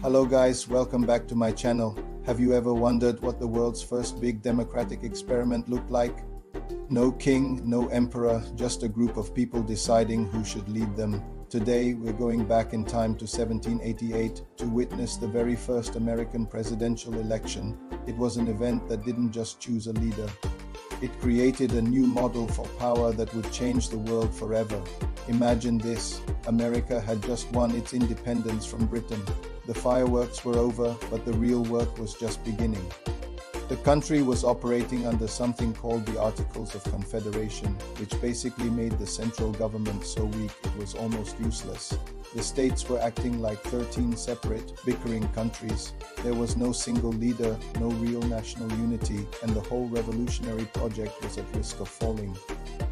Hello guys, welcome back to my channel. Have you ever wondered what the world's first big democratic experiment looked like? No king, no emperor, just a group of people deciding who should lead them. Today, we're going back in time to 1788 to witness the very first American presidential election. It was an event that didn't just choose a leader. It created a new model for power that would change the world forever. Imagine this, America had just won its independence from Britain. The fireworks were over, but the real work was just beginning. The country was operating under something called the Articles of Confederation, which basically made the central government so weak it was almost useless. The states were acting like 13 separate, bickering countries. There was no single leader, no real national unity, and the whole revolutionary project was at risk of falling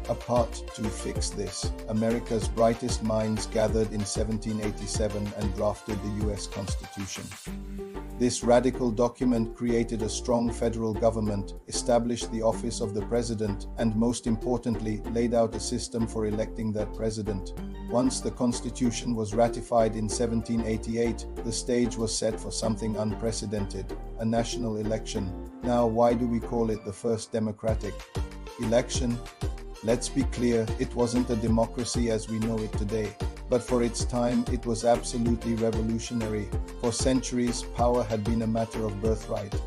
apart. To fix this, America's brightest minds gathered in 1787 and drafted the US Constitution. This radical document created a strong federal government, established the office of the president, and most importantly, laid out a system for electing that president. Once the Constitution was ratified in 1788, the stage was set for something unprecedented, a national election. Now, why do we call it the first democratic election? Let's be clear, it wasn't a democracy as we know it today. But for its time, it was absolutely revolutionary. For centuries, power had been a matter of birthright.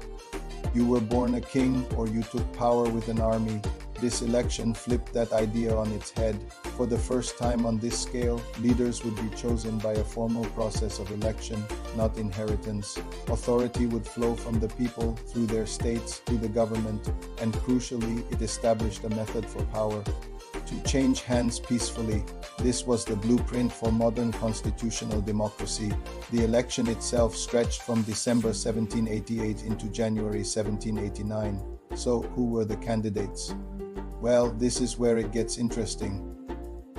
You were born a king or you took power with an army. This election flipped that idea on its head. For the first time on this scale, leaders would be chosen by a formal process of election, not inheritance. Authority would flow from the people through their states to the government, and crucially, it established a method for power to change hands peacefully. This was the blueprint for modern constitutional democracy. The election itself stretched from December 1788 into January 1789. So, who were the candidates? Well, this is where it gets interesting.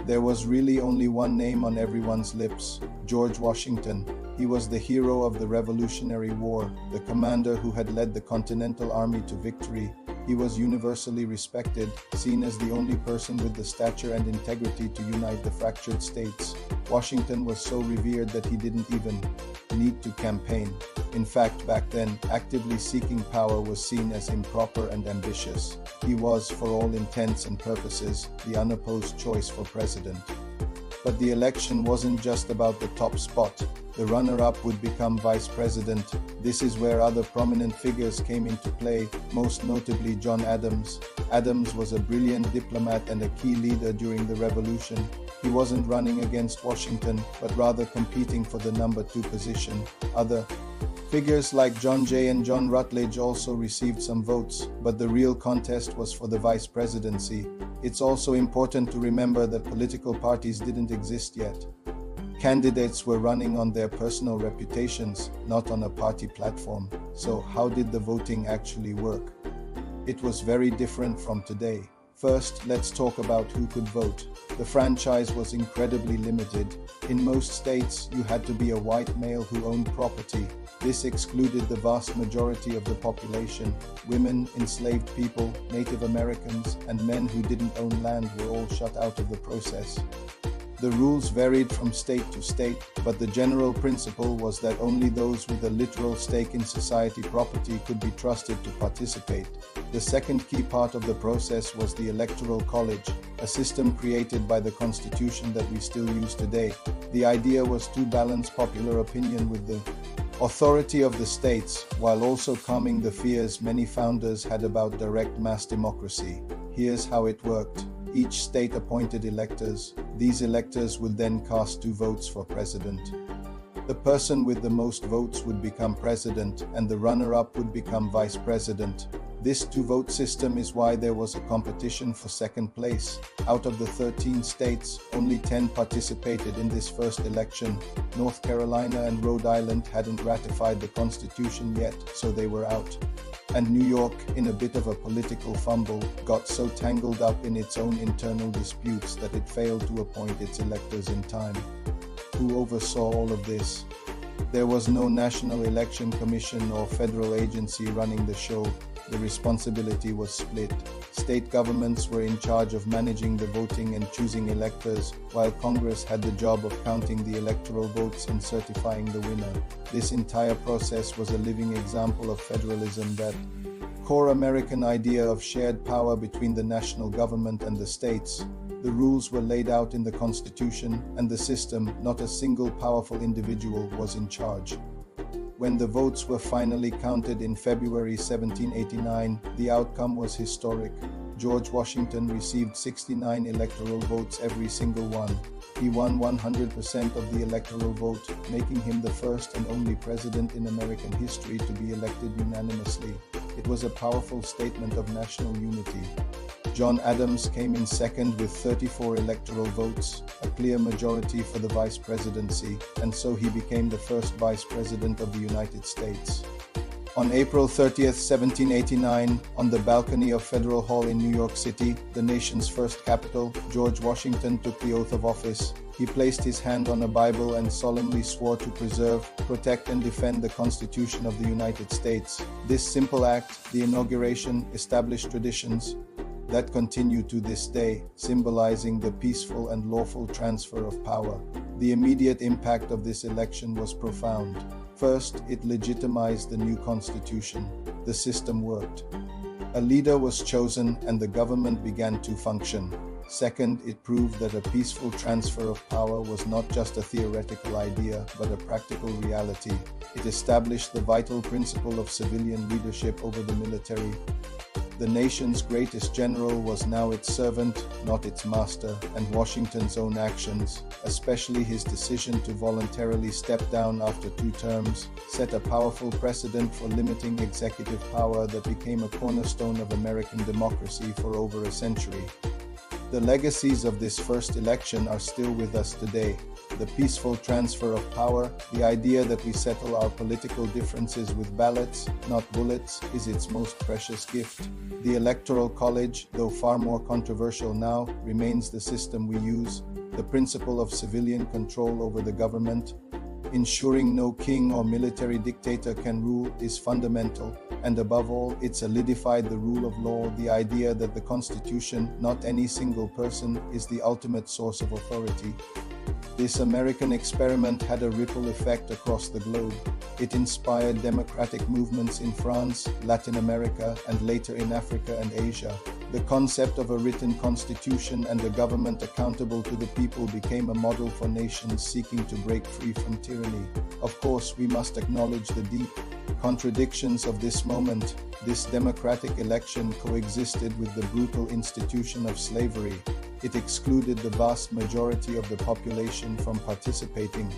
There was really only one name on everyone's lips: George Washington. He was the hero of the Revolutionary War, the commander who had led the Continental Army to victory. He was universally respected, seen as the only person with the stature and integrity to unite the fractured states. Washington was so revered that he didn't even need to campaign. In fact, back then, actively seeking power was seen as improper and ambitious. He was, for all intents and purposes, the unopposed choice for president. But the election wasn't just about the top spot. The runner-up would become vice president. This is where other prominent figures came into play, most notably John Adams. Adams was a brilliant diplomat and a key leader during the Revolution. He wasn't running against Washington, but rather competing for the number 2 position. Other figures like John Jay and John Rutledge also received some votes, but the real contest was for the vice presidency. It's also important to remember that political parties didn't exist yet. Candidates were running on their personal reputations, not on a party platform. So how did the voting actually work? It was very different from today. First, let's talk about who could vote. The franchise was incredibly limited. In most states, you had to be a white male who owned property. This excluded the vast majority of the population. Women, enslaved people, Native Americans, and men who didn't own land were all shut out of the process. The rules varied from state to state, but the general principle was that only those with a literal stake in society property could be trusted to participate. The second key part of the process was the Electoral College, a system created by the Constitution that we still use today. The idea was to balance popular opinion with the authority of the states, while also calming the fears many founders had about direct mass democracy. Here's how it worked. Each state appointed electors. These electors would then cast 2 votes for president. The person with the most votes would become president, and the runner-up would become vice president. This 2-vote system is why there was a competition for second place. Out of the 13 states, only 10 participated in this first election. North Carolina and Rhode Island hadn't ratified the Constitution yet, so they were out. And New York, in a bit of a political fumble, got so tangled up in its own internal disputes that it failed to appoint its electors in time. Who oversaw all of this? There was no National Election Commission or federal agency running the show. the responsibility was split. State governments were in charge of managing the voting and choosing electors, while Congress had the job of counting the electoral votes and certifying the winner. This entire process was a living example of federalism, that core American idea of shared power between the national government and the states. The rules were laid out in the Constitution, and the system, not a single powerful individual, was in charge. When the votes were finally counted in February 1789, the outcome was historic. George Washington received 69 electoral votes, every single one. He won 100% of the electoral vote, making him the first and only president in American history to be elected unanimously. It was a powerful statement of national unity. John Adams came in second with 34 electoral votes, a clear majority for the vice presidency, and so he became the first vice president of the United States. On April 30, 1789, on the balcony of Federal Hall in New York City, the nation's first capital, George Washington took the oath of office. He placed his hand on a Bible and solemnly swore to preserve, protect, and defend the Constitution of the United States. This simple act, the inauguration, established traditions that continue to this day, symbolizing the peaceful and lawful transfer of power. The immediate impact of this election was profound. First, it legitimized the new Constitution. The system worked. A leader was chosen and the government began to function. Second, it proved that a peaceful transfer of power was not just a theoretical idea, but a practical reality. It established the vital principle of civilian leadership over the military. The nation's greatest general was now its servant, not its master, and Washington's own actions, especially his decision to voluntarily step down after 2 terms, set a powerful precedent for limiting executive power that became a cornerstone of American democracy for over a century. The legacies of this first election are still with us today. The peaceful transfer of power, the idea that we settle our political differences with ballots, not bullets, is its most precious gift. The Electoral College, though far more controversial now, remains the system we use. The principle of civilian control over the government, ensuring no king or military dictator can rule, is fundamental. And above all, it solidified the rule of law, the idea that the Constitution, not any single person, is the ultimate source of authority. This American experiment had a ripple effect across the globe. It inspired democratic movements in France, Latin America, and later in Africa and Asia. The concept of a written constitution and a government accountable to the people became a model for nations seeking to break free from tyranny. Of course, we must acknowledge the deep contradictions of this moment. This democratic election coexisted with the brutal institution of slavery. It excluded the vast majority of the population from participating.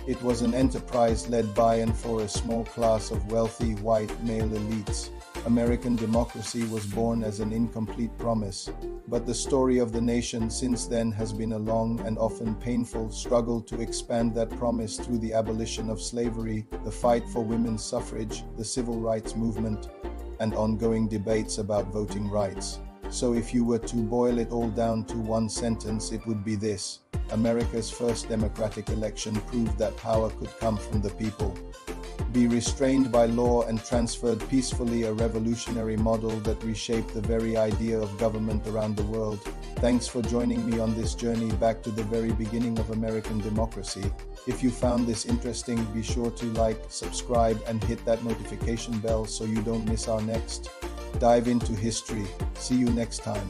It was an enterprise led by and for a small class of wealthy white male elites. American democracy was born as an incomplete promise, but the story of the nation since then has been a long and often painful struggle to expand that promise through the abolition of slavery, the fight for women's suffrage, the civil rights movement, and ongoing debates about voting rights. So if you were to boil it all down to one sentence, it would be this: America's first democratic election proved that power could come from the people, be restrained by law, and transferred peacefully, a revolutionary model that reshaped the very idea of government around the world. Thanks for joining me on this journey back to the very beginning of American democracy. If you found this interesting, be sure to like, subscribe, and hit that notification bell so you don't miss our next dive into history. See you next time.